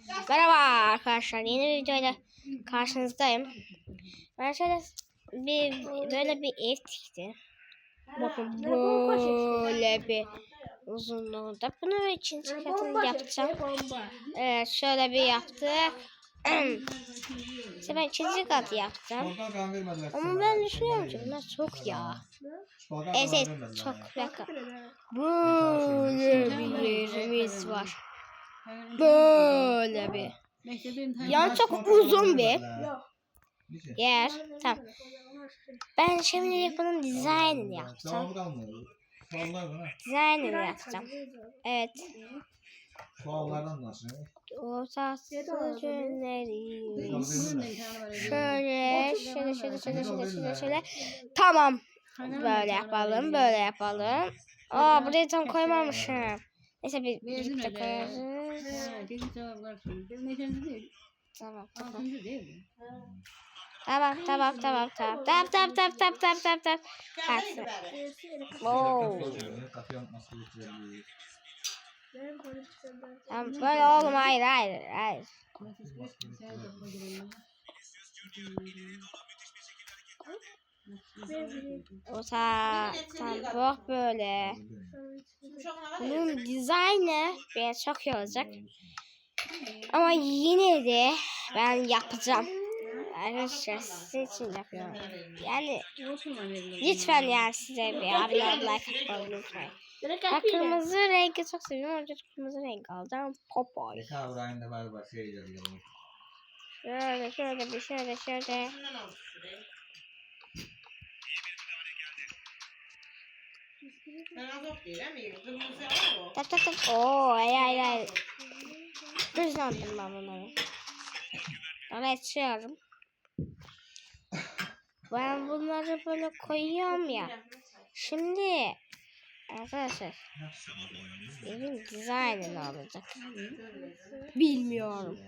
Merhaba arkadaşlar, yeni bir videoyla karşınızdayım. Ben şöyle böyle bir ev diktim. Bakın böyle bir uzunluğunda. Bunu ikinci katını yapacağım. Evet, şöyle bir yaptık. İşte ben ikinci katı yaptım. Ama ben düşünüyorum ki bunlar çok ya. Evet, çok yakın. Böyle bir yerimiz var. Böyle bir. Yani çok uzun bir yer. Tamam. Ben şimdi bunun dizaynını yapacağım. Dizaynını yapacağım. Evet. Ortası yönlerimiz. Şöyle. Tamam. Böyle yapalım. Aa, buraya tam koymamışım. Neyse birlikte koyarız. Tamam. Hadi. Oo. Tamam, böyle oğlum, hayır. O tam bak böyle. Bunun dizaynı biraz çok iyi olacak. Ama yine de ben yapacağım. Arkadaşlar sizin için yapıyorum. Yani lütfen yani size bir abone like atmayı unutmayın. Ben kırmızı rengi çok seviyorum. Önce kırmızı renk alacağım. Popeye. Şöyle. Oo, ay. Kızlandım ben bunları. Evet, açıyorum. Ben bunları böyle koyuyorum ya. Şimdi arkadaşlar evin dizaynı ne olacak bilmiyorum.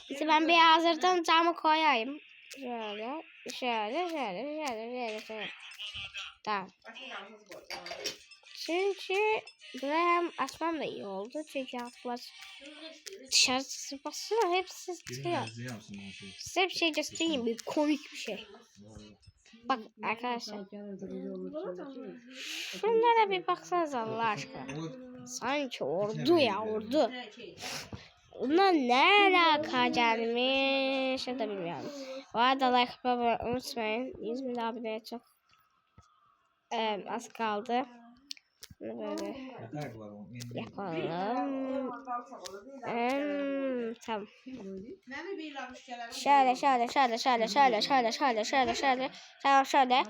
İşte ben bir hazırdan camı koyayım. Şöyle. Tamam. Çünkü buraya açmam da iyi oldu. Çünkü atlar dışarısı basıyor. Hepsi çıkıyor. Size bir şey göstereyim. Bir komik bir şey. Bak arkadaşlar. Şunlara bir baksanız Allah aşkına. Sanki ordu ya, ordu. Bunlar ne alaka gelmiş? Ya da bilmiyorum. Bu arada like baba unutmayın. 100.000 aboneye çok az kaldı. Bunu böyle yapalım. Tamam. Şöyle. Tamam, şöyle.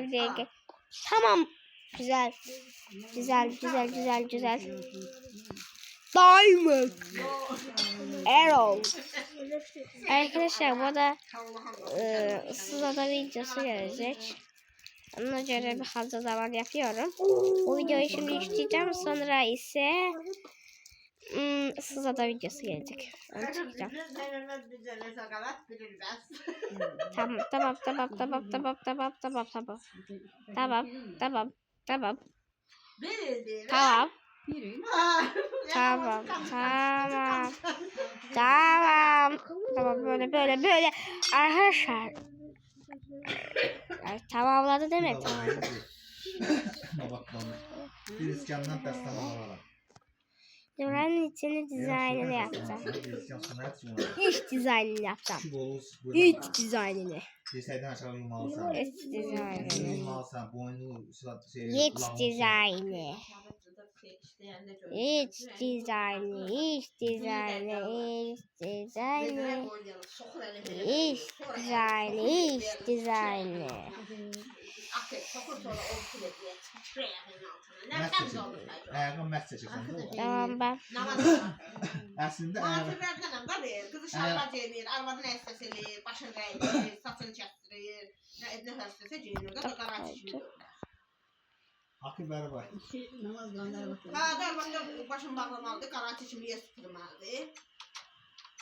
Bir dakika. Tamam. Güzel. Diamond. Arrow. Arkadaşlar bu da ıssız ada videosu gelecek. Ona göre bir hazırlama yapıyorum. Bu videoyu şimdi yükleyeceğim. Sonra ise ıssız ada videosu gelecek. Onu çekeceğim. Tamam. Tamam, böyle. Arkadaşlar. Tamamladı demek. Buranın içini dizaynını yapacağım. İç dizaynını yapacağım. İç dizaynını. Tamam ben. Aslında kızı şarlac eləyir, arvadı nə istəsə başını rəyir, saçını kəsdirir, nə həstəsə geyinir, da qaraçı kimi. Akı bəri var. Da arvadı başını bağlamalıdır, qaraçı kimi yer süpürməlidir.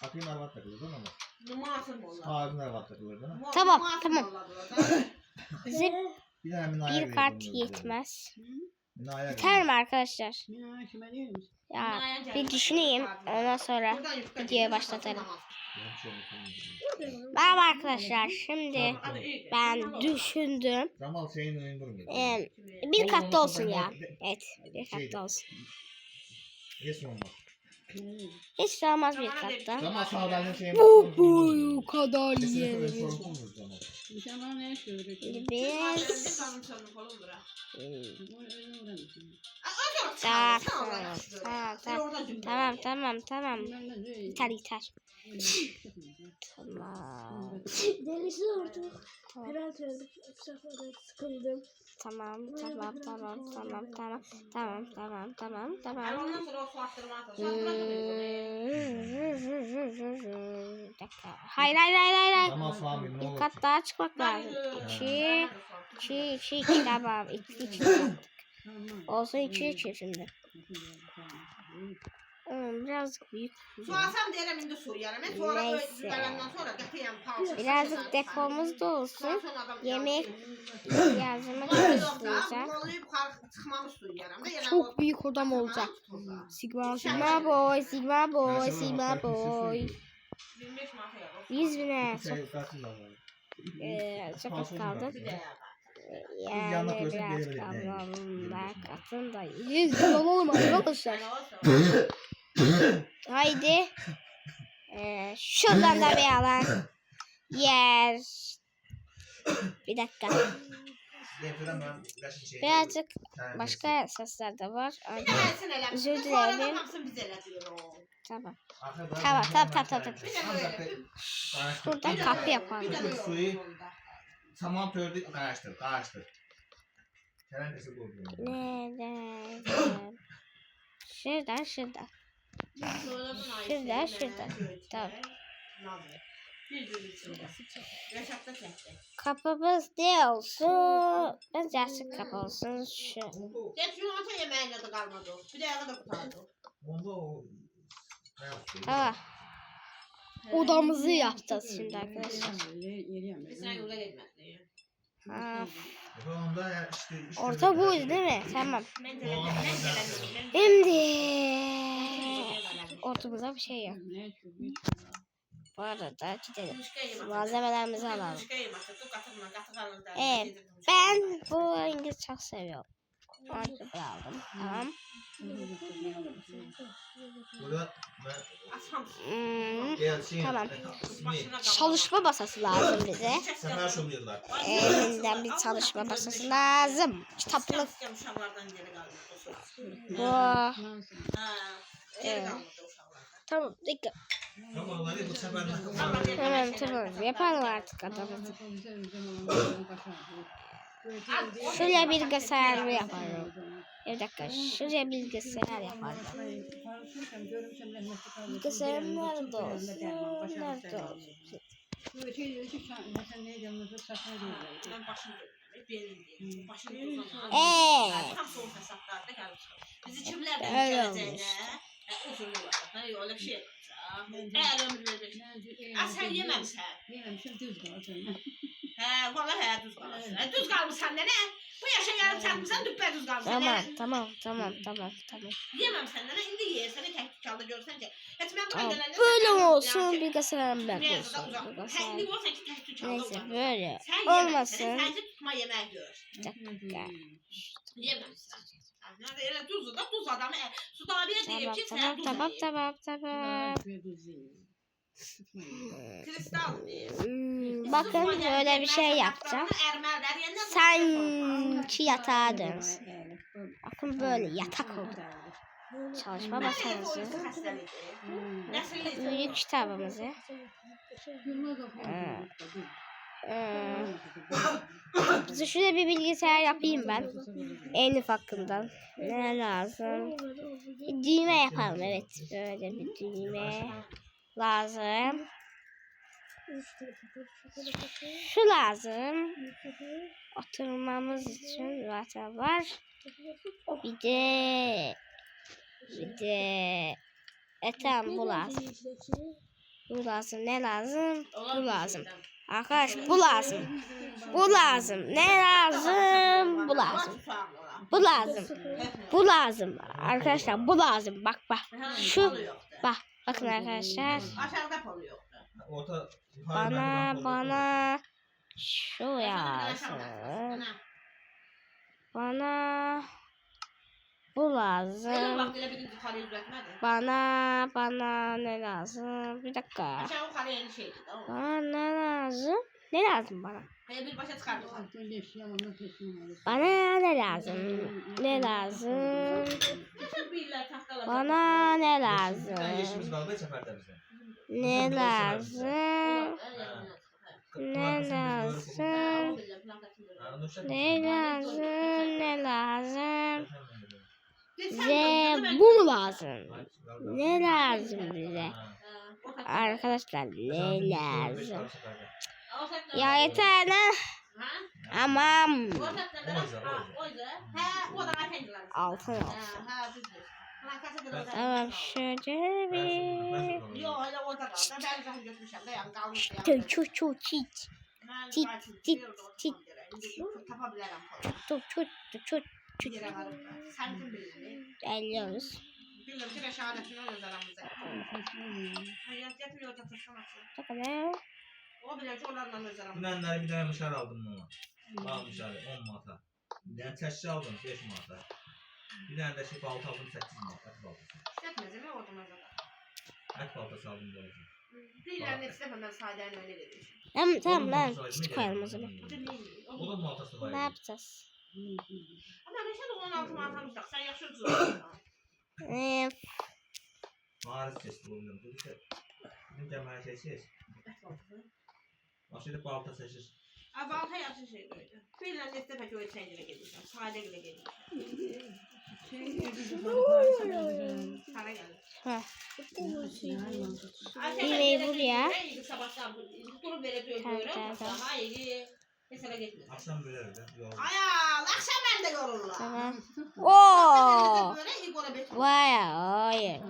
Akı arvad takılır da namaz. Namazın onlar. Abin arvad takılır da. Tamam. Bir kart yetmez. Biter mi arkadaşlar? Ya bir düşüneyim. Ondan sonra videoya başlatalım. Merhaba arkadaşlar. Şimdi ben düşündüm. Zamal şeyin oyun durumu. Bir katta olsun ya. Evet, bir katta olsun. Yes olmaz. Hiç olmaz bir katta. Zamal sağdan şeyin Bu kadar iyi. Biz tamam. Yeter. Tamam. Delisi oldu. Penaltı verdik. Sıkıldım. Tamam. Ondan sonra o su attırmaya Bir çalışıyor. dakika. Hayır. Zamal sağın ne Bir olur. kat daha çıkmak lazım. İki. Tamam. İki yaptık. Olsun iki şimdi. Birazcık büyük. Su alsam derim indi su yarım. Sonra Neyse. öğlenden sonra getireyim pausa. Birazcık depomuz da olsun. Yemek yazmak Yoksa isteyeceğim. bulayıp çıkmamış su yarım. Çok büyük odam olacak. Sigma boy. 25 manata yarım. 100.000'e Şey kaçın da var. çok az kaldı. Bir de ya. Yanına Yani koysak biraz diyebilirim yani. kaldı. Katın da 100.000 olalım arkadaşlar. Yani olsa. Haydi. Şuradan da bir alan. Yer. Bir dakika. Deprem ben kaçın şey. Birazcık başka sesler de var. Bir de versin elemiş. Özür Sonra dilerim. da hamsın bize eletiyor o. Tamam. Tamam. Buradan kapı yapalım. Bir de Suyu tamam tördük karıştır. Kerentesi bu. Neden? Şuradan. Şuradan. Tamam. Kapımız ne olsun? Bence açık kapı olsun. Şu. Geç yumurta yemeğine de kalmadı. Bir de yağı da kurtardı. Onda o Tamam. Odamızı yapacağız şimdi arkadaşlar. Sen yola gitmedin. Ha, onda ya işte orta bu değil mi? Tamam. Ben de Şimdi ortamıza bir şey yok. Bu arada gidelim. Malzemelerimizi alalım. Evet. Ben bu rengi çok seviyorum. Orada aldım. Tamam. burada Tamam. Çalışma masası lazım bize. Sefer şoluyorlar. Elinden bir çalışma masası lazım. Kitaplık. Bu. Tamam. Dikkat. Tamam bu sefer Tamam. Yapalım artık adamımızı. Şuraya bilgisayar yapalım. Bir dakika. Şuraya bilgisayar yapalım. Bilgisayar nerede olsun? Nerede olsun? Bizi kimler Öyle geleceğine olmuş. uzun yollar. Öyle bir şey yapacağım. Eğer ömür verir. Sen yememişsin. He, vallahi düz kalırsın. Düz kalmışsan ne? Bu yaşa yarım çarpmışsan düppə düz kalmışsan. Tamam. Yememsen ne? İndi yersen tek tükalda görsen ki. Tamam. Böyle mi olsun? Bilgisayarım ben Biraz da olsun. uzak. Bilgisayar. İndi olsan ki tek tükalda Neyse uzak. böyle Sen yememsen. olmasın. Sadece tutma yemeği gör. Bir dakika. Yememsen. Nerede öyle tuzlu da tuz adamı. Su daha bir deyip ki sen tuz Tamam. Kristal değil. Bakın böyle bir şey yapacağım. Sanki yatağa dönsün. Bakın böyle yatak oldu. Çalışma masamızı. Büyük kitabımızı. Bize şöyle bir bilgisayar yapayım ben. En ufakından. Ne lazım? Bir düğme yapalım. Evet. Böyle bir düğme lazım. Şu lazım. Oturmamız için zaten var. Bir de tamam bu lazım. Bu lazım. Ne lazım? Bu lazım. Arkadaş bu lazım. Bu lazım. Ne lazım? Bu lazım. Bu lazım. Bu lazım. Arkadaşlar bu lazım. Bak bak. Şu bak. Bakın arkadaşlar. Aşağıda polu yoktu. Orta yukarı Bana merdiven bana şu lazım. Bana bu Sen lazım. vaktinde bir gün yukarıya üretmedi. Bana ne lazım? Bir dakika. Aşağı yukarı yeni şeydi. Tamam. Bana ne lazım? Ne lazım bana? Bir başa çıkardık. Bana ne lazım? Ne lazım? Nasıl birler tahtalar? Bana ne Bir tane yeşilimiz lazım? kaldı ya seferde bize. Ne lazım? Ne lazım? Ne lazım? Ne lazım? Bize bu mu lazım? Ne lazım bize? Arkadaşlar ne lazım? Ya yeter lan. Aman. Altın olsun. Tamam şöyle bir. Yok öyle orada kaldı. Ben zaten götürmüşüm. Dayan kalmış ya. Çok çit. Tit. Tapabilirim. Çok. Yere varıp da. Sen kim bilirsin? Geliyoruz. Bilmiyorum ki reşadetini o yazar amıza. Hayat yapmıyor da taşımasın. Bakalım. O bile çoğularından özel amıza. Dünenleri bir tane mışar aldım mı? Almışar 10 manata. Bir tane təşkil aldım 5 manata. Bir tane de şey balta aldım 8 manata. Et baltası. İşletmez mi orada mazada? Et baltası aldım böyle. Değiller ne istemem ben sadece öyle dedim. Tamam lan. Hiç koyalım o zaman. Bu da neydi? O da baltası var. Ne yapacağız? Ama Reşat 16 manatamışlar. Sen yaşıyorsun. Mağarız sesli oluyorum. Bu işte. Bizim cəmələ seçir. Aşırı balta seçir. Abi balta yapsın şey böyle. Değiller ne istemek öyle sencile gelmişler. Sade bile gelmişler. Sana geldi. Ha. Ayşe Yemeği buraya. Sabahtan durup verip Hayır. Mesela gitmez. Akşam bölərik də. Yoruldum. Ayal akşam ben de yorulur. Tamam. Oo. Böyle ilk ona beş. Vay hayır.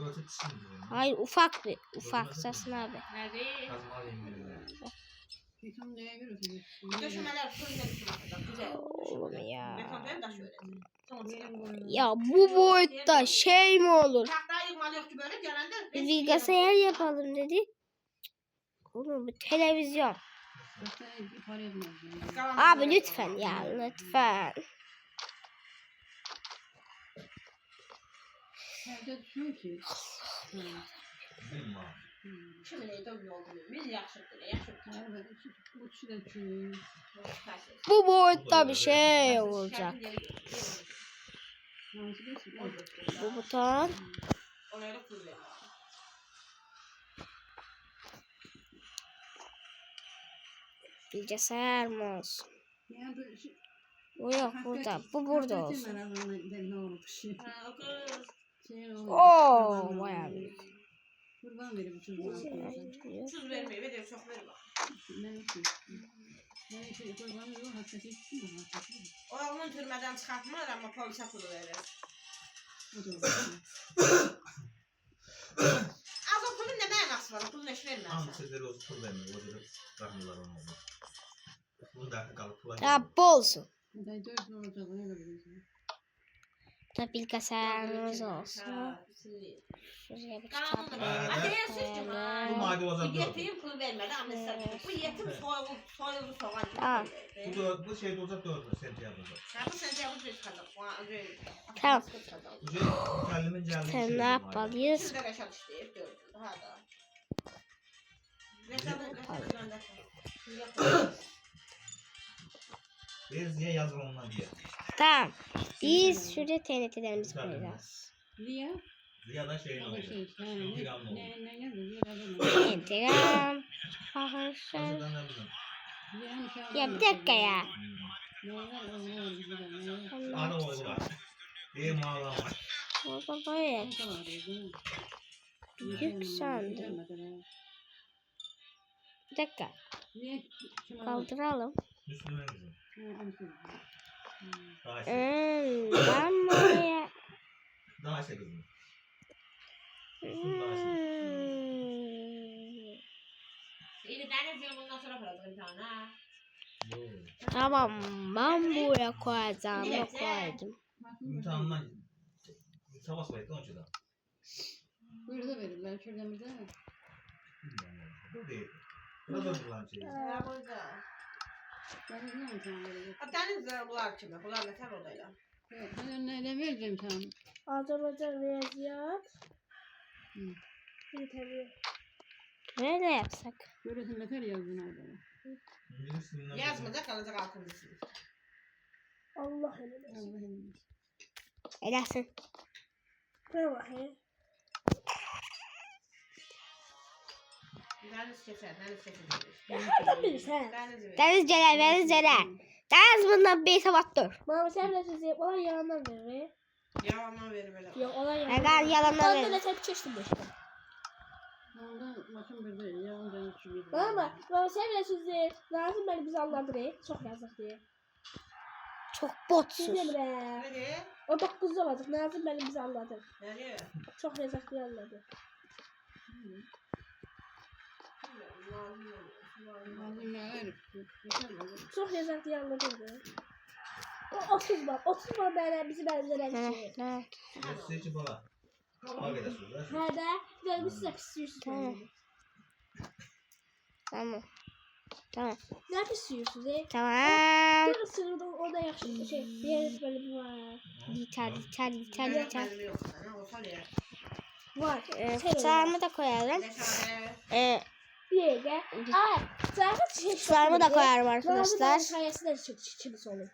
Ölçü pişsin diyorum. Hayır ufak bir. Ufaksasın abi. Nerede? Kazma alayım böyle. Döşemeler fırında güzel. Oğlum ya. Beton değil de şöyle. Ya bu boyutta şey mi olur? Tahtayı yıkmalı yok ki böyle gelende. Bir bilgisayar yapalım dedik. Oğlum bu televizyon. Abi lütfen ya lütfen. Bilmem abi. Şimdi neydi öyle oldu? Biz yakışıklı. Bu boyutta bir şey olacak. Bu buton. Oraya da kullanıyor. Bilgisayar mı olsun? Bu yok burada. Bu burada olsun. Oo bayağı büyük. Kurban verip bu çocuğu alıyor. Tuz vermeyi ve de çok verir bak. Ben şey kurban veriyorum hatta çektim mi? Oğlum türmeden çıkartmıyor ama polise pulu verir. O da var. Az o pulun ne mənası var? O pulun eş vermez. Hamı sizləri olsun pul vermir. O da baxmırlar ona oldu. Bunu da qalıb pula Ya bu olsun. Ben 4 gün olacak öyle biliyorsun. Da bilgisayarımız olsun. Şuraya bir kitap Bu madde olacaq. Bu yetim pul vermedi annesine. Bu yetim soyuldu soğan. Tamam. Bu şey olacaq 4 sentyabrda. Sen bu sentyabr bir çıkacak. Tamam. Bu şey müəllimin gəldiyi Sen ne yapmalıyız? Siz de Reşat işleyip gördüm. Daha da. Reşat'ın Biz niyə yazılır ondan deyə. Tamam. Biz şuraya TNT'lerimizi koyacağız. Niye? Ya da şeyin O da oluyor. şey işte. İntiqamlı olur. Ne yazıyor? İntikam. Arkadaşlar. Aslında ne bileyim. Ya bir dakika ya. Ana oğlu var. Bir mağlam var. Burada böyle büyük sandım. Bir dakika. Kaldıralım. Müslüman kızım. Daha şey. Ben buraya. Daha şey kızım. İyi tane film bundan sonra bırakın bir tane ha. Tamam ben buraya koyacağım. Ne koydum? İmtihandan sabah sabah etdi 12'də. Buyur da verirler çölümüzde. Bilmirəm. Bu deyil. Burada bulan şey. Ha, burada. Ben ne imtihan verecek? Ha, deniz bunlar kimi? Bunlar ne tər odayla? Ben neyle vereceğim imtihanı? Azerbaycan Riyaziyat. Hı. Bir tabii. Böyle yapsak. Görüyorsun ne kadar yazdın orada. İngilizcəsindən. Yazmayacaq, qalacaq 6-cı sinif. Allah eylesin. Allah'ım. Edersin. Ne bakayım? Deniz keçər, deniz keçər. Nereden bilirsen? Deniz ver. Deniz Celal, Deniz Celal. Deniz bundan bir sabahtır. Mama sen de sizi olan yalanlar verir. Yalandan verir belə. Yok olan Ben yalanlar. yalanlar Ben veririm. de sen çeşitli bu işte. Ondan maçın bir değil. Ya ondan üç bir. Mama sen de sizi lazım beni bizi anladı. Çok yazık diye. Çok Siz botsuz. ne bile? Nədir? O 9 olacak. Nazım benim bizi anladı. Nədir? Çok yazık diye anladı. Lazım ne ayrı. Çok yazık diye anladı. O 30 var. 30 var bana bizi benzer Tamam, bir şey. tamam. Göstərici bala. Bak edəsiniz. Hadi. Gel biz size pisiyorsunuz. Tamam. Tamam. Tamam. Ne pisiyorsunuz? Tamam. Gel sırada orada yakışıklı şey. Diğer bölüm var. Yeter, yeter, yeter, Mənim yeter. mənim yox. Nə olsa ya. Var. Bıçağımı da koyalım. Nəşarə. Bir yere. Aa, zaten şey. Bıçağımı da koyarım Arkadaşlar. arkadaşlar. Sayesinde çok çiçeğimiz olur.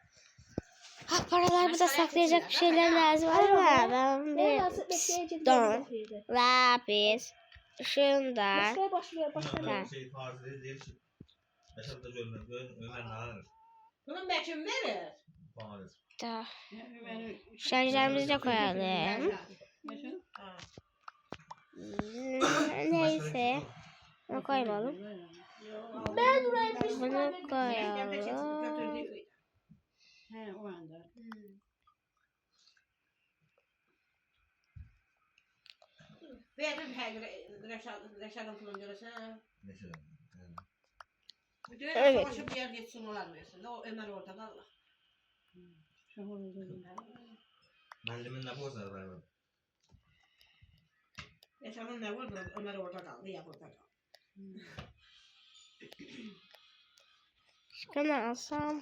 Ha, paralarımı da saklayacak bir şeyler lazım ama ben Ne bir lazım bekleyecek Don. bir şey. lapis, şundan. Başka başlıyor başka. Tamam. Şey farzı deyir ki. Yaşadığında görmür. Ömer ne alır? Bunun bəkim verir. Farzı. Da. Yani Şarjlarımızı da koyalım. yaşa. Ha. Neyse. Bunu koymalım. Ben buraya bir Bunu Məktəbdə koyalım. götürdük. He o anda. Verim Rəşadın pulunu görəsən. Neçə? Evet. Savaşa bir yer geçsin olar versin. O Ömer orada qalır. Şahır oldu. Müəllimin nə borcları var? Rəşadın nə var? Ömer orada qaldı, ya burada qaldı. Şunu alsam.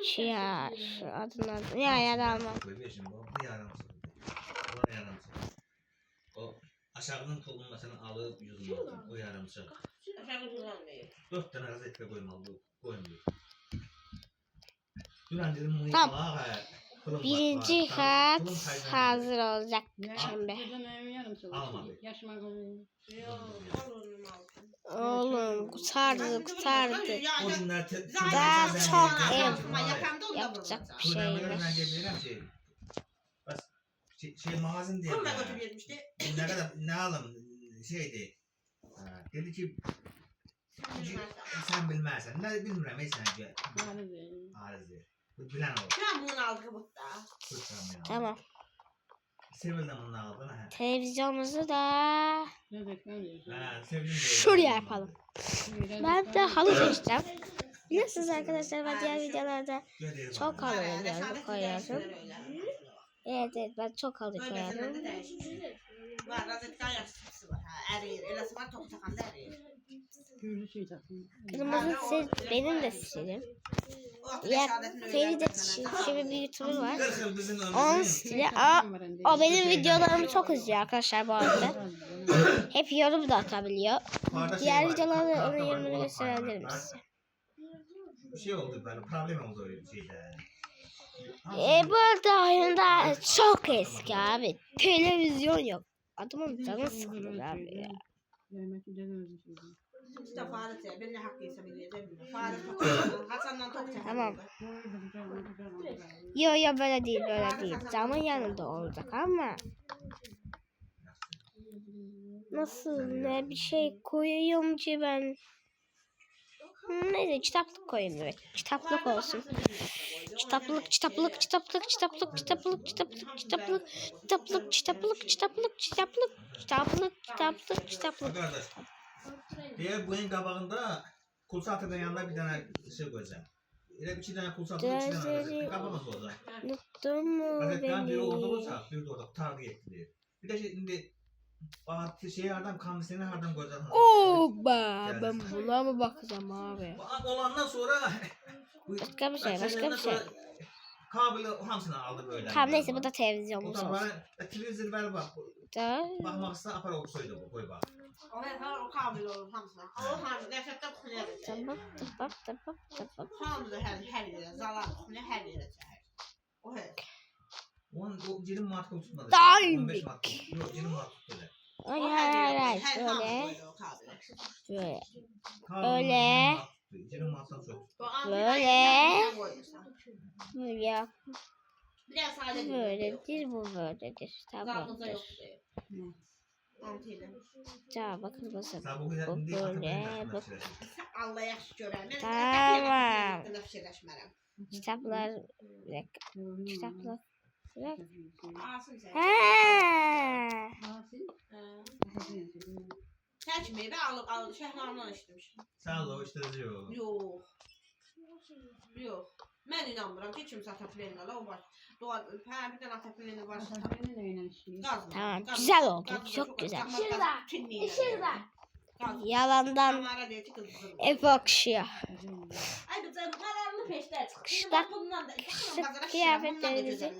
Şiar. Adını ya ya da almam. Koy bir şimdi bu bir yaramsın. Ulan yaramsın. O aşağının pulunu mesela alıp yüzünü o yaramsın. Rəşadın pulunu verir. 4 tane gazetə qoymalı bu. Koymuyor. Dünən dedim bunu Tamam. ağa. Pulum var, Birinci var. kat Pulum kaydan hazır olacak Ya, şimdi. buradan evin yarım saat. Almadı. Yaşıma koyuyor. Yox, olur alsın. Oğlum kurtardık kurtardık. O günlər Daha çok ev Yakanda onu da yapacak vurulacaq. bir şey Şeyler. var. Ben gelmeyeceğim şey. Bas. Şey mağazın diye. Pul da götürüp vermişdi. Ne kadar ne alım şeydi. Ha, dedi ki sen bilmezsen. Ne bilmirəm heç sence. Bana değil. Arızı. Bu bilen o. Ben bunu aldım burada. Fırçam ya. Tamam. Sevilden bunu aldın ha. Televizyonumuzu da Ne bekliyorsun? Ha, sevdim diye. şuraya yapalım. Ben de halı seçeceğim. Biliyorsunuz arkadaşlar ben diğer videolarda çok halı koyuyorum. Evet evet ben çok halı koyuyorum. Öylesinde değişmiş. Var, rozetten yastıklısı var. Ha, eriyir. Elası var, topu takan da eriyir. Gürlü şey takın. Kırmızı sil benim de silim. Ya Feride şimdi bir YouTuber var. 40 yıl bizim Onun ömrümüz. stili o benim videolarımı çok izliyor arkadaşlar bu arada. Hep yorum da atabiliyor. Diğer videolarda onun yorumunu gösterebilirim size. Bir şey oldu böyle problem oldu öyle bir şeyde. Bu arada oyunda çok eski abi. Televizyon yok. Adamın canı sıkılır abi ya. Yemek gidelim öyle şey. İşte Farid ya, ben ne hakkıysa bileceğim. Farid çok Hasan'dan top çeker. Tamam. Yo böyle değil böyle değil. Camın yanında olacak ama. Nasıl ne bir şey koyuyorum ki ben. Neyse kitaplık koyayım evet. Kitaplık olsun. Kitaplık. Arkadaş. Diye bunun qabağında Kul saatinin yanında bir tane şey koyacağım. Elə bir iki tane kul saatı, iki tane alacağım. Kapamaz olacak. Unuttun mu Mesela biri orada beni? olursa, biri de orada tutardı gitti diye. Bir de şimdi şey hardan kandisini hardan koyacaksın. Oba, ben buna mı bakacağım abi? Olandan sonra Başka bir şey, başka bir şey. Kabili hamsını aldı böyle. Tamam neyse bu da O televizyonumuz da olsun. bana televizyon ver bak. Da. Bakmak istedim apar olsaydı bu koy bak. O kabil olur hamısına. O hamı gerçekten kutuya verir. Tamam, tamam. Hamı her yere, zalan kutuya her yere çağır. O her. O 20 manat tutmadı. Daim. 15 manat. Yok 20 manat tuttu. Ay O hayır, her hamı böyle. koydu o kabile. Böyle. Öyle. Öyle. 20 manattan çok. O an Böyle. bir koymuşsan. Böyle yap. Biraz sadece Böyledir, bu böyledir. Zamlıza yok Tamamdır. diyor. Antıyla. Tamam bakın basın. Sen bu kadar Bu indi böyle, bu. Allah yaxşı görər. Mən Tamam. qətiyyən fikirləşmərəm. Kitaplar, bir dakika. Kitaplar. Bir dakika. Asım sən. Ha. Çəkməyib, alıb Şəhlandan işləmişəm. Sağ ol işte diyor. Yox. Yox. Mən inanmıram ki, kim sataplenlə o var. Doğal, bir dənə ataplenlə var. Tamam, güzel oldu, çok güzel. Şurada. Yalandan Kamera deyir ki, qızım. epoksiya. Ay bu zararlı peşlər çıxır. Qışda- Bundan da qışlık kıyafetlerimizi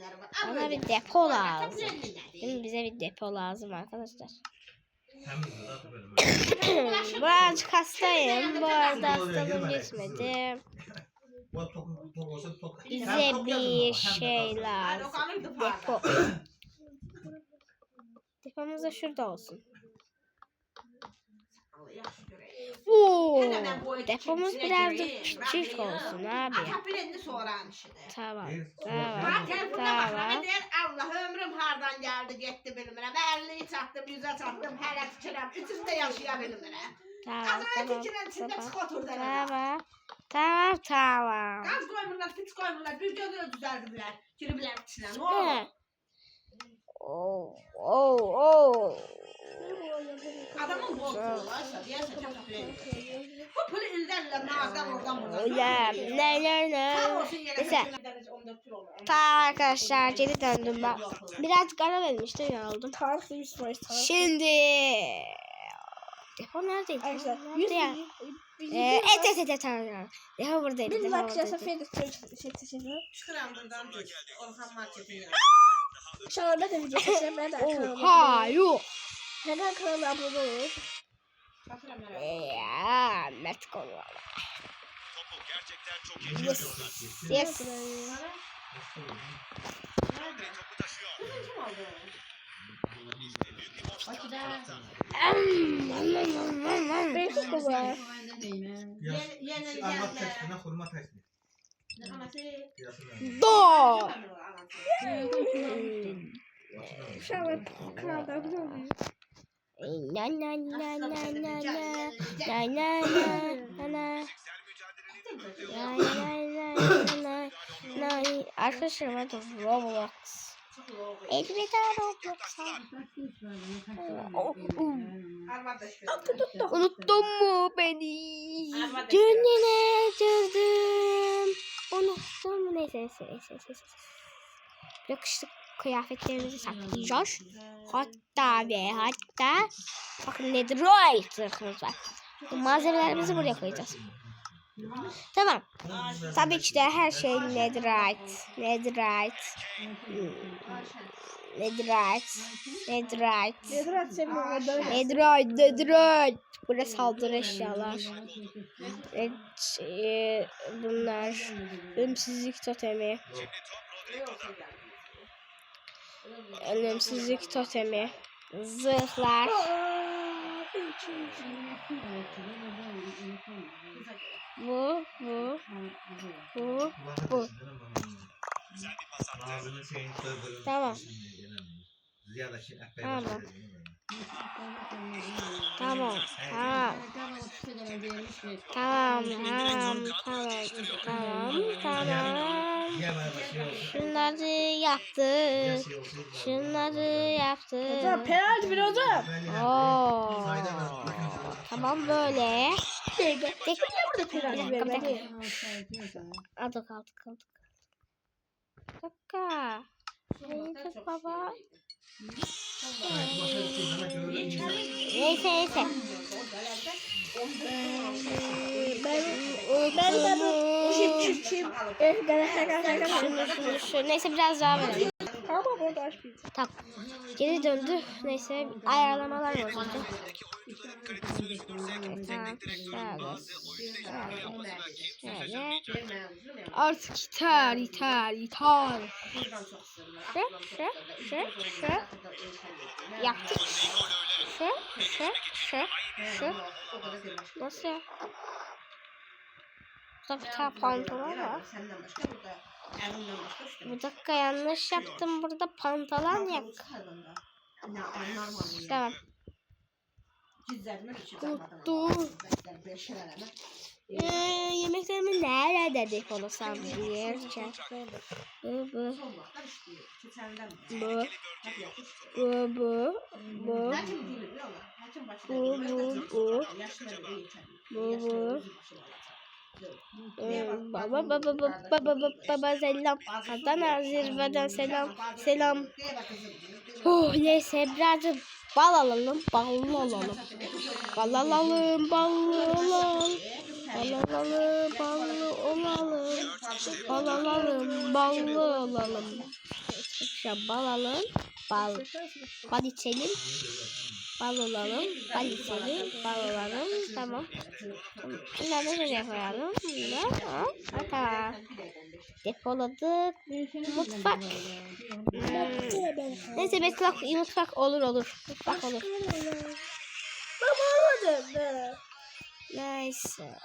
Ona bir depo lazım. Şimdi bize bir depo lazım arkadaşlar. Temizdi zaten böyle. Ben hastayım. Bu arada hastalığım geçmedi. Bu tok olsa tok. Bize bir şey lazım. Depo. Depomuz da şurada olsun. Oo, depomuz birazcık küçük olsun abi. Ataplendi soğuran işidir. Tamam. Bak Tamam. telefonuna baxma Tamam. deyir, Allah ömrüm hardan gəldi, getdi bilmirəm. 50-yi çatdım, 100-ə çatdım, hələ tikirəm, 300-də yaşaya bilmirəm. Tamam. Azrail Tamam. tikirəm, içində Tamam. çıx otur dənə. Tamam. Tamam. Tamam. Qaz qoymurlar, piç qoymurlar, bir gözü düzəldiblər, giriblər içinə. Nə Ne? olur? Oo. Oo. Oo. Adamın bozdular, deyəsən ki, ataplendi. Bu pulu ildən ilə nazdan oradan buradan. Öyle. Ne. Sağ olsun yenə Neyse. 14 kilo olur. Tamam arkadaşlar geri döndüm ben. Birazcık ara vermiştim ya oldum. Tarık bir soru. Şimdi depo neredeydi? Arkadaşlar Nerede ya? Et tamam. Depo buradaydı. Bir Depo dakika buradaydı. Sofya'da seçeceğim. Çıxıram buradan, Orhan marketin yanına. Şahane de video seçeceğim. Ben de Oha yok. Hemen kanala abone olun. Çatıram mənə. Ya Mert konu. Yes. Yes. Kim aldı? Benim bu var. Yeni Armat geldi. tekstine hurma tekstine. Anası. Do. Şahane kanalda abone olun. Na na na na na na na na na na na. Arkadaşlar ben de Roblox. Bir tane Roblox. Unuttun mu beni? Dününe döndüm. Unuttun mu? Neyse. Yakışık kıyafetlerimizi saklayacağız. Hatta bakın netherite zırhımız var. Bu malzemelerimizi buraya koyacağız. Tamam. Tabii ki de her şey netherite. Netherite. Burası saldırı eşyalar. Evet, bunlar ölümsüzlük totemi. Ölümsüzlük totemi. Zırhlar. Bu. Tamam. Şunları yaptık. Penaltı bir hocam. Oo. Tamam böyle. Tek Burada piramit Bir dakika, bir vermeli. aldık. Dakika. Neydi baba? Neyse. Ben de çim. Şunu. Neyse biraz daha verelim. Ama burada açmayacağım. Tamam. Geri döndü. Neyse ayarlamalar bozuldu. Tamam. Şöyle. Artık yeter. Şu. Yaptık. Şu. Nasıl ya? Burada bir tane pantolon var. Bu dakika yanlış yaptım. Burada pantolon yok. Tamam. Unuttum. Yemeklerimi nerede depolasam diye. Baba selam. Adana zirveden selam. Oh neyse birazcık bal alalım. Ballı olalım. Bal alalım. Bal içelim. Bal alalım. Tamam. Şunları nereye koyalım? Tamam. Depoladık. Mutfak. Neyse mutfak olur. Mutfak olur. Baba olmadı. Neyse.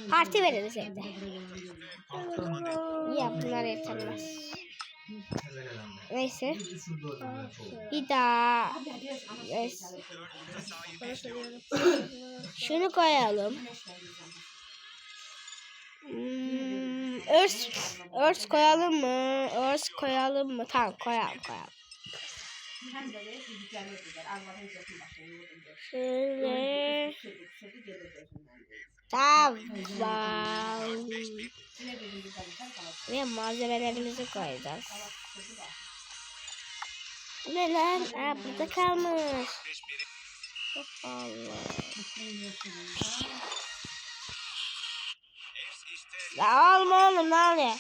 Parti veririz evde. Ya bunlar yetermez. Neyse. Bir daha. Neyse. Şunu koyalım. Örs koyalım mı? Tamam koyalım. Şöyle. Tamam. Ve malzemelerimizi koyacağız. Ne lan? Burada kalmış. Allah. Ya alma oğlum ne oluyor?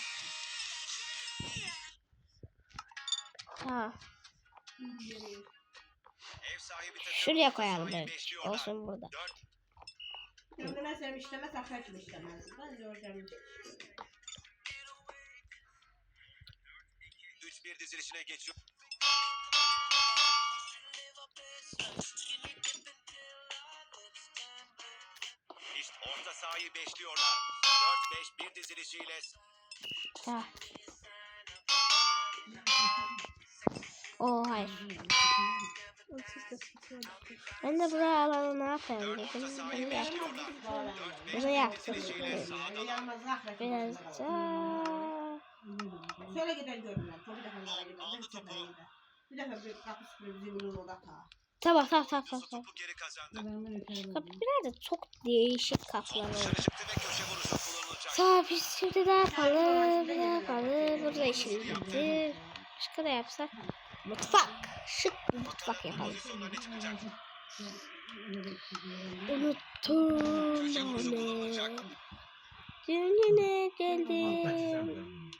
Tamam. Şuraya koyalım evet. Olsun burada. Kendine sevim işlemez, affetme işlemez. Ben de oradan 3-1 dizilişine geçiyor. İşte orta sahayı beşliyorlar. 4-5-1 dizilişiyle. Tamam. Hayır. Ben de buraya alalım ne yapayım dedim. Bunu yaptım. Biraz daha. Şöyle giden gördüler. Çok defa onlara gider. Bir defa bir kapı süpürüp zibinin orada ta. Tamam. Topu geri kazandı. Kapılar da çok değişik kapılar oldu. Dışarı çıktı ve köşe vuruşu kullanılacak. Tamam biz şimdi ne yapalım? Burada işimiz bitti. Başka da yapsak. Mutfak. Şık bir mutfak yapalım. Unuttum beni. Düğününe geldim.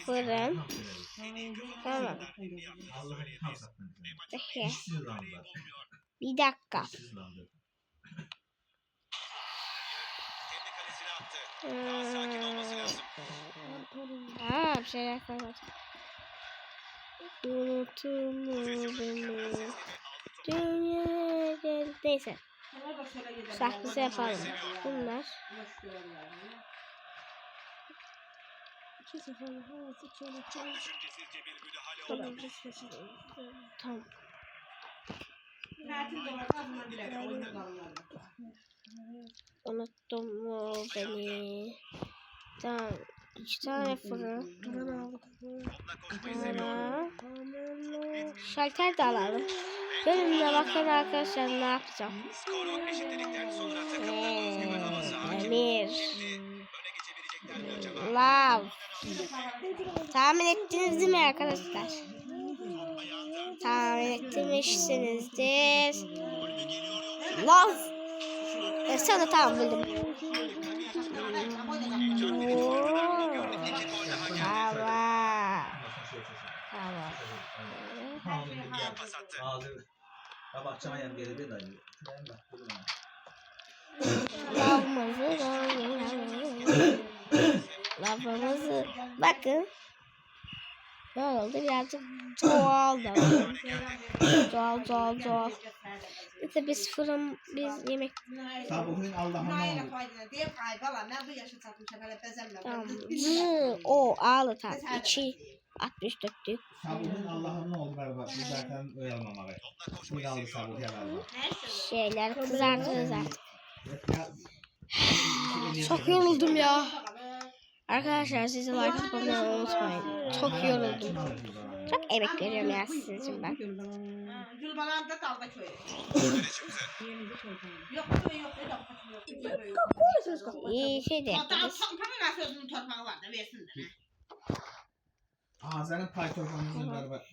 Fırın. Tamam. Peki. Bir dakika. Kendi kalesine attı. Daha sakin olması lazım. Bir şeyler koymadım. Unuttum beni. Düğününe geldim. Neyse. Saklısı yapalım. Bunlar. Çok düşüncesizce bir müdahale oldu. Tamam. Unuttum mu beni? Tamam. 2 tane fırın. Duran aldık. Topla koşmayı seviyor. Şalter de alalım. Bölümüne bakın arkadaşlar ne yapacağım. Skoru eşitledikten sonra takımda özgüven havası hakim. Demir. Öne geçebilecekler mi acaba? Lav. Tahmin ettiniz değil mi arkadaşlar? Tahmin etmişsinizdir. Lav. Sana tamam bildim. Tamam. Tamam. Pas attı. Ağzı. Kabakçama yem geldi dayı. Ben bak. Lavımızı bakın. Ne oldu birazcık doğal da. Doğal. İşte biz fırın biz yemek Sabahın Allah'ına oldu. Deyip ay bala ben bu yaşa çatmışam hele bezemle. tamam. O ağlı tat. İçi 64'lük. Sabahın Allah'ına oldu berbat. Bu zaten uyalmamalı. Bu da aldı sabahı ya berbat. Şeyler kızartırız artık. Çok Çok yoruldum ya. Arkadaşlar size like atmayı unutmayın. Çok yoruldum. Çok emek veriyorum ya sizin için ben. Gülbalan da dalga köye. Öne çıktı. Yok köy yok. Konuşuyoruz kapı. İyi şey de Hatta yaparız. tampamın sözünün torpağı var da versin de. Ağzının pay torbanımızın berbat.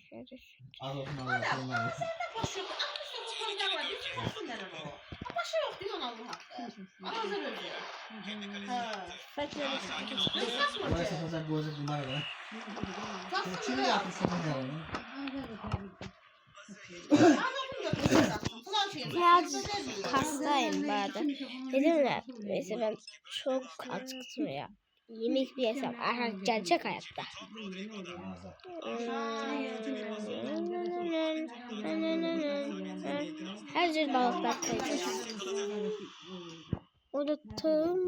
Az olsun Allah'ın versin. Boş yok. 69 konuda var. Hiç olsun denen o. Başa yok diyor Allah hakkı. Ağzı öldü. Kendi kalesine Ha. attı. Bekleyelim. Sakin oldu. Oraya satacak gözü bunlar var. Şimdi yapmış satacak onu. Biraz hastayım bari. Dedim ya neyse ben çok acıktım ya. Yemek bir yesem gerçek hayatta. Her şey balıklar koyacağız. Unuttum.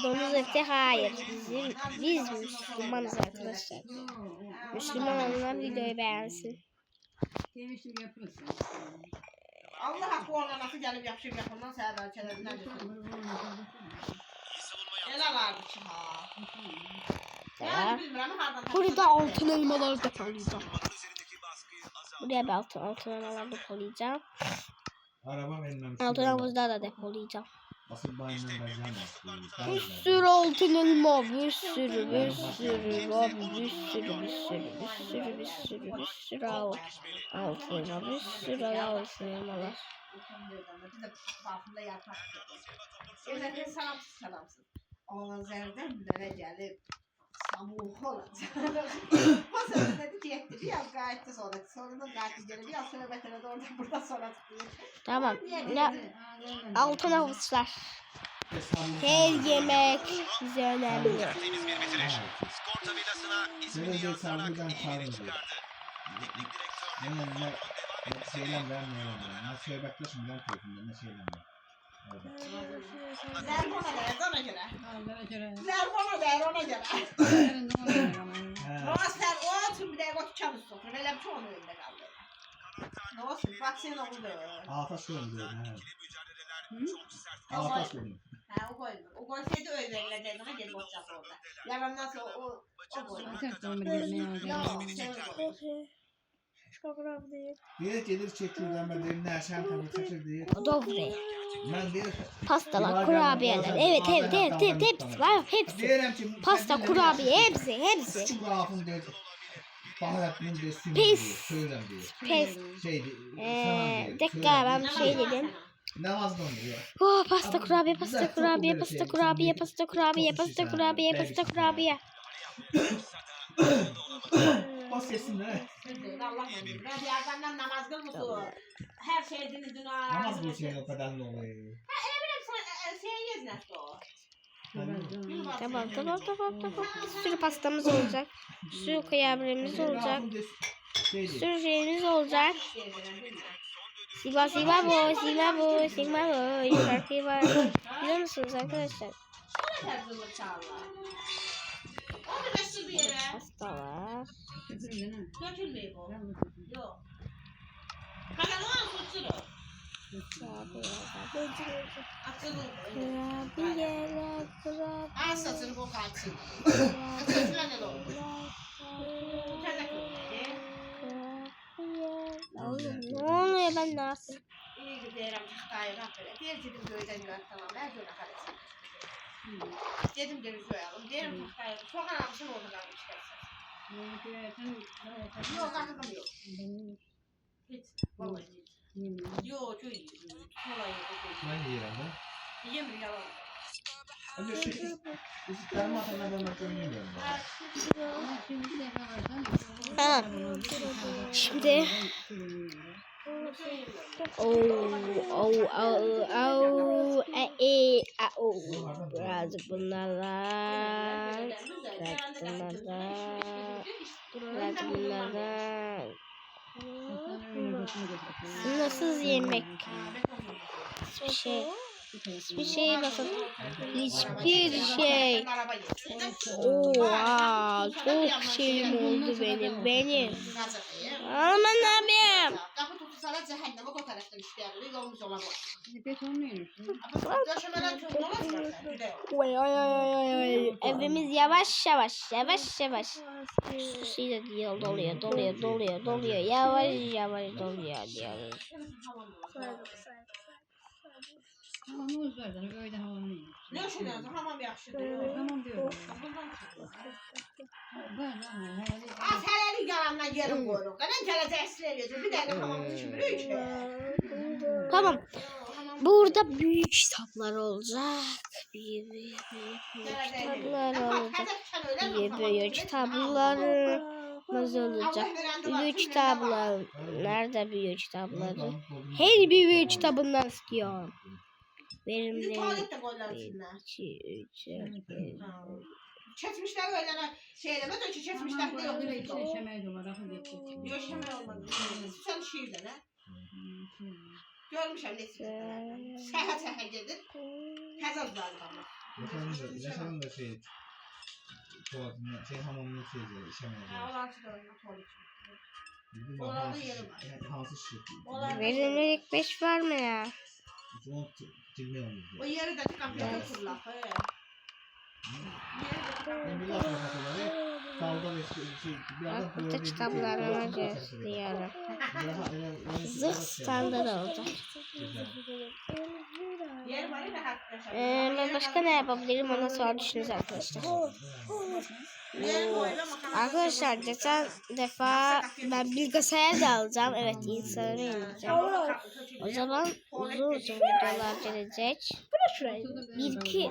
Domuz eti hayır. Biz Müslümanız arkadaşlar. Müslüman olan videoyu beğensin. Allah hakkı ona nasıl gelip yapışıp yapılmaz səhər ölkələrindən götürür. İyi savunma yaptı. Elə vardı ki ha. Ya. Yani bilmirəm hardan. Burada altın elmaları depolayacağım. Savunmanın üzerindeki baskıyı azalttı. Buraya bir altın elmaları depolayacağım. Araba benimle. Altın havuzda da depolayacağım. Asıl bayından vereceğim. Bir sürü altın elma, bir sürü abi, bir sürü altın elma, bir sürü altın elmalar. Bir de altında yarpak. Evlərin salamsız. Ağızlardan mənə gəlib samuh olacaq. Bu sözü dedi ki, yetti. Biraz qayıtdı sonra. Sonradan qayıtdı gəlib. Biraz söhbət elədi oradan burada sonra çıxıyor. Tamam. Altın havuzlar. Her yemek bize önemli. Tertemiz bir bitiriş. Skor tabelasına ismini Böyle yazdırarak savrudan ilginç çağırın çıkardı. Teknik direktör de Hemen oyunun ne devam şeyler etmesini vermiyorum. Nasıl şey bekliyorsun bilen tarafından ne şeyler ver. Zərb ona dəyər ona görə. Zərb ona dəyər ona görə. Rostar o üçün bir dəqiqə otuçan üstü oturur. Elə bir çoğun önündə qaldı. Ne olsun? Bak senin oğlu Alta sürüm diyorum. mücadeleler çok sert. Alta sürüm. Ha o koydu. O koysaydı öyle verilecekti ona gelip oturacak orada. Yalandan sonra o koydu. Çok rahat değil. Bir gelir çekiyordan ben derim ne aşağı tabii taşır diye. Dobry. Ben bir Pastalar, kurabiyeler. Evet. Hepsi var. Hepsi. diyelim ki Pasta, kurabiye hepsi. Küçük lafın diyor. Baharatının diyor sümü Pis. diyor. Söylem diyor. Pes. Şeydi. Dakika ben bir şey dedim. Namaz diyor. Oh, pasta kurabiye. O sesin ne? Allah bilir. Ben bir yerden namaz kılmışım. Her şey dinledin. Namaz bu şeyin o kadar ne oluyor? Sen şey yeznesi o. Tamam. Bir sürü pastamız olacak. Bir sürü kıyafetimiz olacak. Bir sürü şeyimiz olacak. Sigma bu. Şarkı var. Biliyor musunuz arkadaşlar? Şöyle terzimlik çağırlar. Onu götür bir yere. Pastalar. Götürmeyin bu. Yok. Kadın o an tutturur. Atılır. Kurabiyeler. Az saçını bu kaçsın. Saçına ne oldu? Terlek oldu. Ne oluyor ben nasıl? İyi ki deyirəm taxtayı rap elə. Deyir gedim göydən gör tamam. Mən görə qalacam. Dedim geri soyalım. Deyirəm taxtayı. Soğan almışım orada qalmış gəlsin. Yok qatırdım yok. Hiç. Vallahi hiç. Yok çok iyi. Vallahi yok. Ben yiyeceğim de. Yiyemir yalan. Hadi ısıtlarım atana ben bakıyorum yemiyorum. Ha. Şimdi biraz bunlardan sınırsız yemek hiçbir şey bakın hiçbir şey oha çok şeyim oldu benim aman abim Kapı tutu sana cehenneme o taraftan işleyebilir. Yolumuz yola var. Betonluymuş. Ama döşemeler çok olmaz mı? Oy. Evimiz yavaş susuyla diyor doluyor yavaş doluyor diyor. Havamız var da öyle havamız. Ne düşünüyorsun? Hamam yaxşıdır. Tamam diyorum. Bundan çıkıyor. Var ama herhalde. Az hələlik yalandan yerim qoyuruq. Qələn gələcək əsr eləyəcək. Bir dəqiqə hamamın işi bilirik ki. Tamam. Burada büyük kitaplar olacak. Büyük kitaplarımız olacak. Büyük kitaplar. Nerede büyük kitapları? Her büyük kitabından istiyorum. Benim Bizim de tuvalette qoyular içindən. 2, 3, Keçmişlər öylənə şey eləmə də ki, keçmişlər də yoxdur. Şemeyi de var. Akıl geçti. Yox, şəmək olmadı. Sən şiirdə nə? Görmüşəm neçə. Səhə gedir. Təzə uzardı amma. Yaşarım da şey tuvaletinde şey hamamını şey diyor işemeyiz. Onlar çıxır tuvalet. Bildim Onlarda yeri var. hansı şirk. verimlilik 5 var mı ya? Onu bilmiyorum. O yeri də ki, qapıya otururlar. Ben bir laf hatırladım. Dalda ve şey bir adam Burada kitaplarına gösteriyorum. Zırh standart olacak. Yer var ya hakikaten. Ben başka ne yapabilirim ona sonra düşünürüz arkadaşlar. Arkadaşlar geçen defa ben bilgisayar da alacağım. Evet insanı indireceğim. O zaman uzun videolar gelecek. Bir iki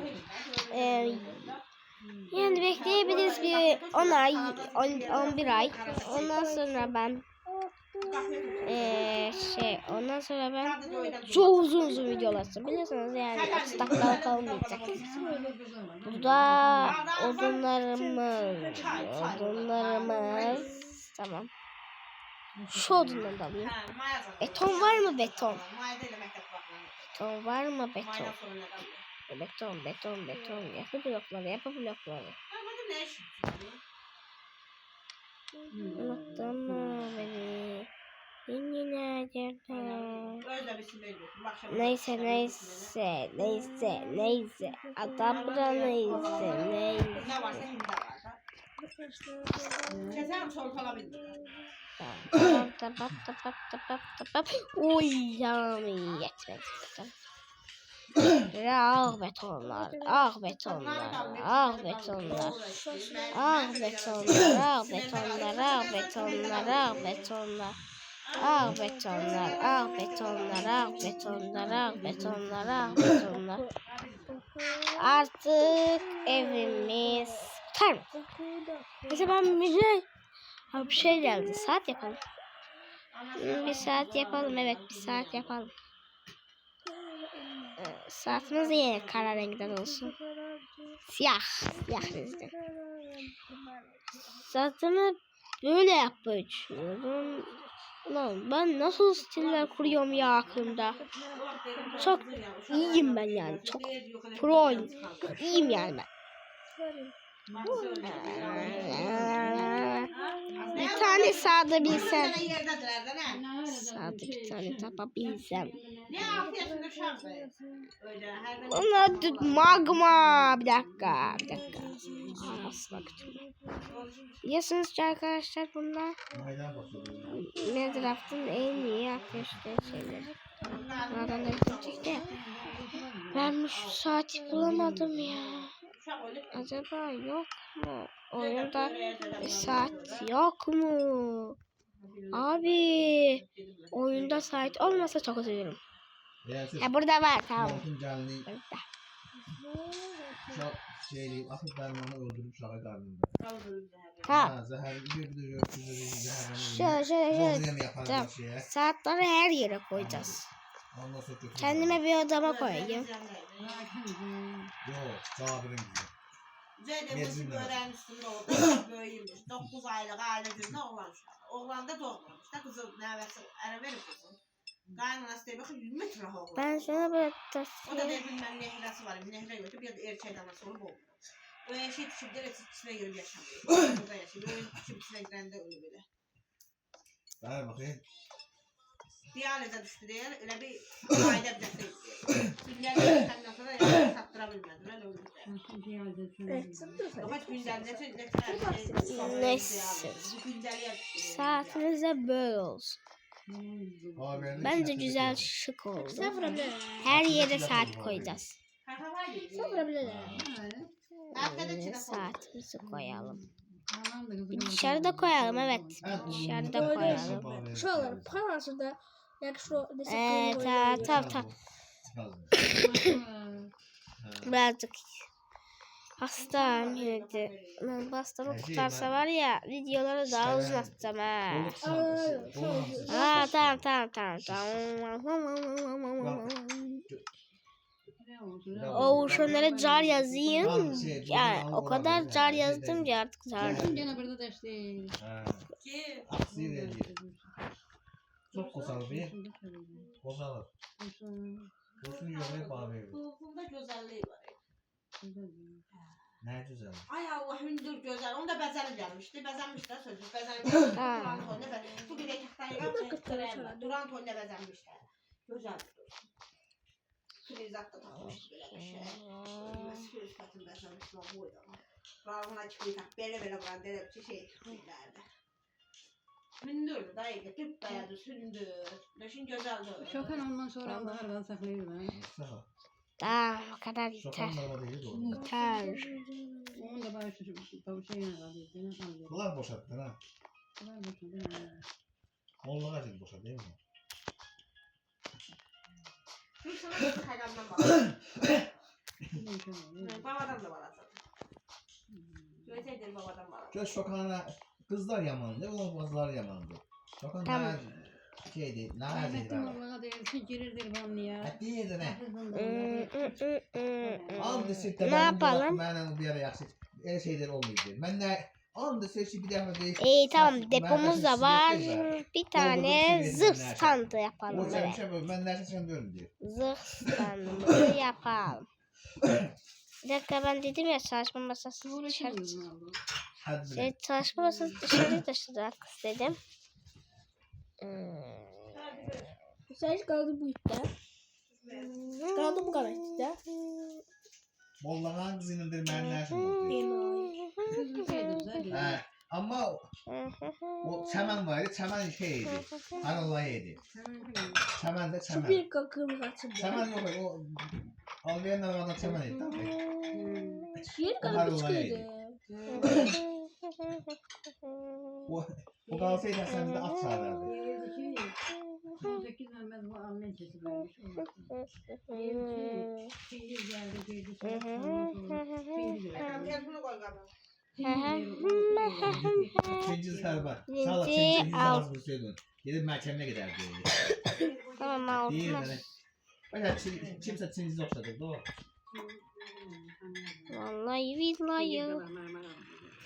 yani bekleyebiliriz bir 10 ay 11 ay. Ondan sonra ben ondan sonra ben çok uzun videolar atacağım. Biliyorsunuz yani 30 dakikalık olmayacak. Burada odunlarımız tamam. Şu odunları da alayım. Beton var mı beton? Beton var mı beton? Beton. Yapı blokları. Unuttum mu beni? Yine neyse. Adam bura neyse. Keser soğuk olabilir. Tamam. Uy yanım yetmedi. Ah betonlar. Artık evimiz tam. Mesela ben bir şey geldi. Saat yapalım. Bir saat yapalım. Evet bir saat yapalım. Saatimiz yine kara renkten olsun. Siyah renkten. Saatimi böyle yapmayı düşünüyorum. Lan ben nasıl stiller kuruyorum ya aklımda. Çok iyiyim ben yani. Çok pro'yum. İyiyim yani ben. Bir tane sağda bilsem. Sen yerdedirler de ne? Sağda bir tane tapabilsem. Ne 6 yaşında uşaqdır? Öyle her gün. Onun adı magma. Bir dakika. Arasına götürme. Biliyorsunuz ki arkadaşlar bunlar Maydan basıyor. Minecraft'ın en iyi arkadaşlar şeyleri. Bunlardan da video çekti. Ben şu saati bulamadım ya. Acaba yok mu? Oyunda bir saat yok mu? Abi oyunda saat olmasa çok üzülürüm. Ha burada var tamam. Altın canlı Burada. uşaq şeyleyip atıp dermanı öldürüp uşağa qarnında. Ha. Zəhərli bir de gökyüzü Şöyle Zorlayan yapar tamam. bir şeye. Saatleri her yere koyacağız. Ondan sonra götürür. Kendime bir odama koyayım. Yok, Cabirin kızı. Zeynep'in böreğin üstünde oldu. Böyüymüş. 9 aylık aile günü oğlan uşağı. Oğlan da doğmamış. Da kızı nəvəsi ərə verib kızı. Qaynanası deyib baxın 100 metre oğlan. Ben sana böyle O da deyir bilmem nehrəsi var. Nehrə götürüb ya da erkək danası olub olmuyor. O eşik düşüb deyir içine girib yaşamıyor. Burada yaşayıb. O düşüb içine girəndə ölüb elə. Ver bakayım. Diyalize düştü deyir. Elə bir ailə bir dəfə izləyir. Günlərlə səndən sonra yəni sattıra bilmədilər. Öldürdülər. Fakat günlerinde Neyse. Saatinize böyle olsun. Bence güzel şık oldu. Her yere saat koyacağız. Saatimizi koyalım. Dışarıda koyalım evet. Dışarıda koyalım. Şuraları parası da yani şu Tamam. Birazcık hastayım yine de. Ben bu hastamı kurtarsa var ya videoları daha uzun atacağım ha. Tamam. O şunlara car yazayım. Yani o kadar car yazdım ki artık car. Gene burada da işte. Aksiyi veriyor. Çok kosalı bir. Kosalı. Kosun yoğmayı bağ veriyor. Bunda güzelliği var. Ne güzel. Ay Allah hündür güzel. Onu da bezelli gelmişti. Bezenmiş de sözcük. Bezelli Duran tonla bu bir de tahtaya Duran tonla bezenmişler. Güzel. Filizatta takmış böyle bir şey. Filizatın bezenmiş o buydu. Rağına çıkıyor tak. Böyle var. Böyle bir şey çıkıyorlardı. Hündür dayı. Tüp dayadı hündür. Leşin güzeldi. Şokan ondan sonra Allah arada saklayır ben. Mustafa. Tamam o kadar yeter. Şokan baba değil doğru. Yeter. Onun da başı şeyine kaldı. Gene kaldı. Bunlar boşalttın ha. Bunlar boşaldı. Mollağa için boşalt değil mi? Şu sana hayvandan bak. Babadan da var aslında. Söyleseydin babadan var. Şöyle Şokan'a kızlar yamandı, o kızlar yamandı. Şokan Tamam. daha şeydi, daha Rahmetli şeydi. Molla'ya değilsin girirdir bana ya. Hatta yedi ne? Ne Aldı sirte yapalım? Ben bir ara yaxşı her şeyler olmayacak. Ben de aldı sirte bir defa değil. İyi tamam depomuz da var. Bir tane zırh standı O yapalım. sen Evet. şey böyle ben derse sen görün diyor. Zırh standımızı yapalım. Bir dakika ben dedim ya çalışma masası dışarı. Hadi bile. Çalışma masası dışarı taşımak istedim. Sen kaldı bu itte. Kaldı bu kadar itte. Mollağın kızının bir ben dersim oldu. Ha, ama o çemen vardı, çemen şeydi. Anolayıydı. Çemen de Şu çemen. bir kakığımız açıldı. Çemen yok o Almayan arabada çemen etti tabii. Bir kakı çıkıyordu. O kalsaydı sen de at sağlardı. 8 Mehmet bu Ahmet sesi vermiş. Şehir geldi girdi. Bunu koy galiba. İkinci serba. Birinci Sağlık ikinci al. sağlık bulsaydın. Gidip mahkemeye giderdi. Tamam Değil altına. mi? Öyle kimse çinsiz okşadı. Doğru. Vallahi billahi.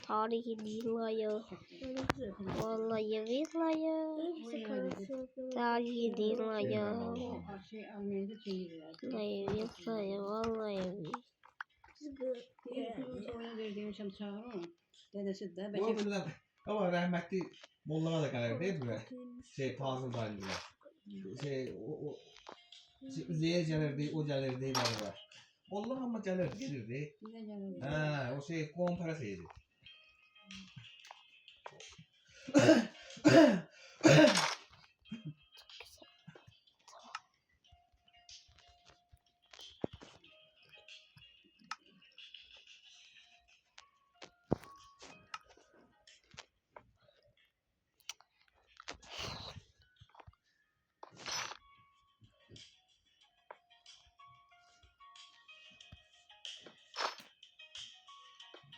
Tarihi billahi. Vallahi billahi. Tarihi billahi. Şey Almanya'da şehir geldi. Vallahi billahi. Vallahi billahi. demişim çağırın. Dedesi de O belki bilmem. Ama rəhmətli mollağa da gəlirdi buraya. Şey Fazıl dayılar. O Üzeyir gəlirdi, o gəlirdi var. Molla amma gəlirdi, gelirdi. ne geldi? Ha, o şey qoğum parası yedi.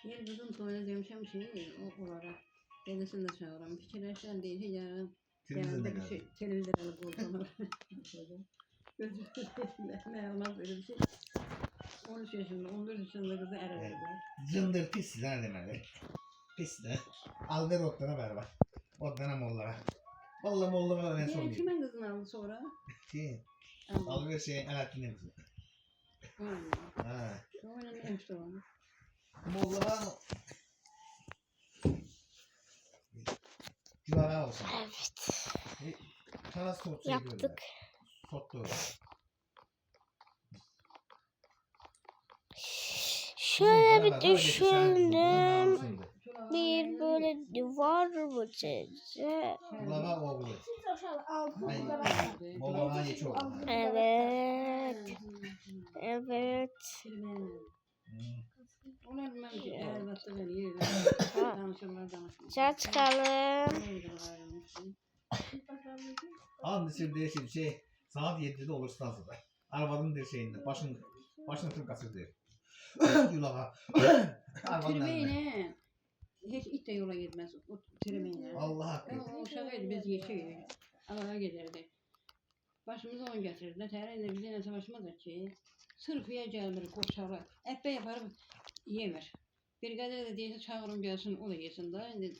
Bir kızın toyuna demişim şey o olarak. Dedesini de çağırın. Fikirleşen değil ya. Televizyonda Bir şey geldi. televizyona koydular. Gözüküyor. Ne olmaz öyle bir şey. 13 yaşında, 14 yaşında kızı ererdiler. Cındır pis lan deməli. Pis de. Al ver otlara ver bak. Otlara mollağa. Vallahi mollağa da ben Diğer sormayayım. kimin kızını aldı sonra? Ki, Aldı. al ver şey Alaaddin'in kızı. Ha. Oyunun en üstü olmuş. Mollağa Gülara olsun. Evet. Sana sot şey Yaptık. gördüler. Sottu. Şöyle bir düşündüm. Bir böyle var mı sizce? Gülara oğlu. Siz aşağıda altı Ay, bunlara Mollağa geçi oldu. Evet. Evet. Ona bilmem ki elbette ben iyi. Ha. Danışırlar danışmıyor. Dışarı çıkalım. Abi bir değişim şey saat 7'de olur stansada. Arabanın bir şeyinde başını tırkası değil. Yulağa. Arabanın önüne. Tırmeyle hiç it de yola gitmez. O tırmeyle. Allah hakkı. O uşağıydı biz yeşil. Alağa gelirdi. Başımıza on getirdiler. Tereyinde bize ne savaşmadı ki. Sırfıya gelir koçalar. Ekbe yaparım yemir. Bir kadar da deyince çağırım gelsin o da yesin daha. Şimdi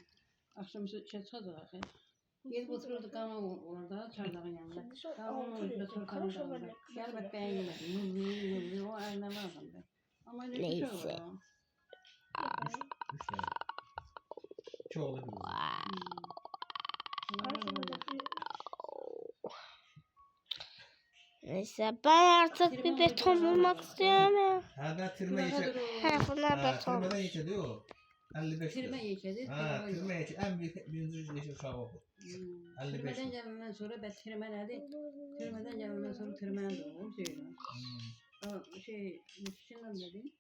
akşamüstü şey çıkacak. Gelip otururdu kama orada çardağın yanında. Kavamın orada sorkanın yanında. Gel bak ben yemedim. O eline vardım ben. Ama ne Neyse. şey olur. Üç tane. Çoğulu bir kızı. Neyse ben artık bir beton bulmak istiyorum ya. Ha da tırma içe. Ha bunlar Ha beton. tırmadan içe diyor o. 55 Tırma lira. yeşedi. Ha tırma içe. En büyük birinci yaşı uşağı oldu. 55 Tırmadan lira. gelmeden sonra ben tırmanadı. Tırmadan gelmeden sonra tırmanadı. O şeydi. O şey, Müslüman dedim.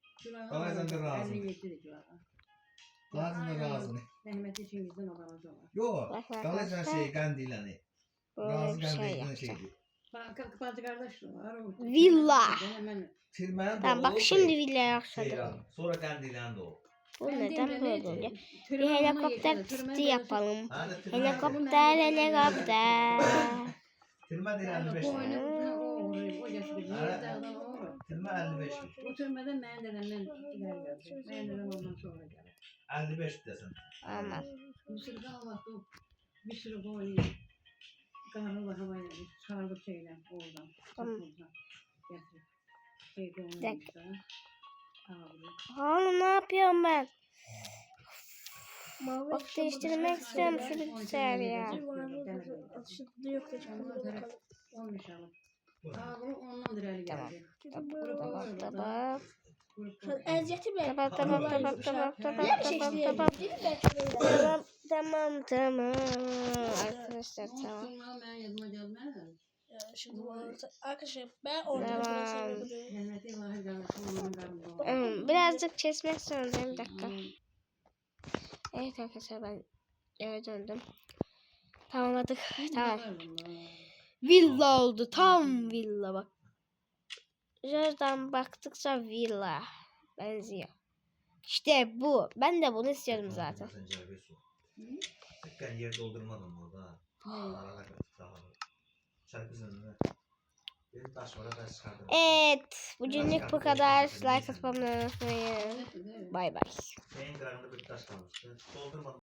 Bazen de razı. 57 dedi Cülaha. Lazım da razı. Rahmetli Çingiz'den o bana sonra. Yo. Bak, bak, Galatasaray bak. şey Gandilani. Razı Böyle bir şey Gandilani yapacağım. şeydi. Bacı kardeş var. Villa. Hemen Tırmayan Tamam bak şimdi villaya Şey başladım. lazım. Sonra Gandil'den de o. Bu neden böyle oluyor? Bir Bir helikopter pisti yapalım. Ha da tırma. Helikopter helikopter. Tırma değil 55 lira. Tırma 55 lira. O türmeden mən dedemden ileri geldi. Ben dedem ondan sonra geldi. 55 desin. Aman. Mısır'da Allah'ta bir sürü boyu kanlı havayla çağırdık şeyler oradan. Tamam. Getirip. Şeyde onu dakika. işte. Ağabey. Oğlum ne yapıyorum ben? Mavi Bak değiştirmek istiyorum şu bilgisayar ya. Atışında yok da çıkıyor bakalım. 10 inşallah. Ağabey ondan direli geldi. Tamam tamam. Eziyeti mi? Tamam. Niye bir şey isteyemiyorum? Değil mi ben şuraya? Tamam. Arkadaşlar tamam. Olsunlar ben yazıma gelmez. Şimdi arkadaşlar ben orada Tamam. bıraksam Cenneti var gelmesin onun karnında. Birazcık kesmek zorundayım bir dakika. Evet arkadaşlar ben eve döndüm. Tamamladık. Tamam. Villa oldu. Tam villa bak. Şuradan baktıkça villa benziyor. İşte bu. Ben de bunu istiyordum zaten. Tekrar yer doldurmadım orada. Arada çarpısın önüne. Benim taş var ben çıkardım. Evet. Bugünlük bu kadar. Like atmayı unutmayın. Bay bay. Benim kararında bir taş kalmıştı. Doldurmadım.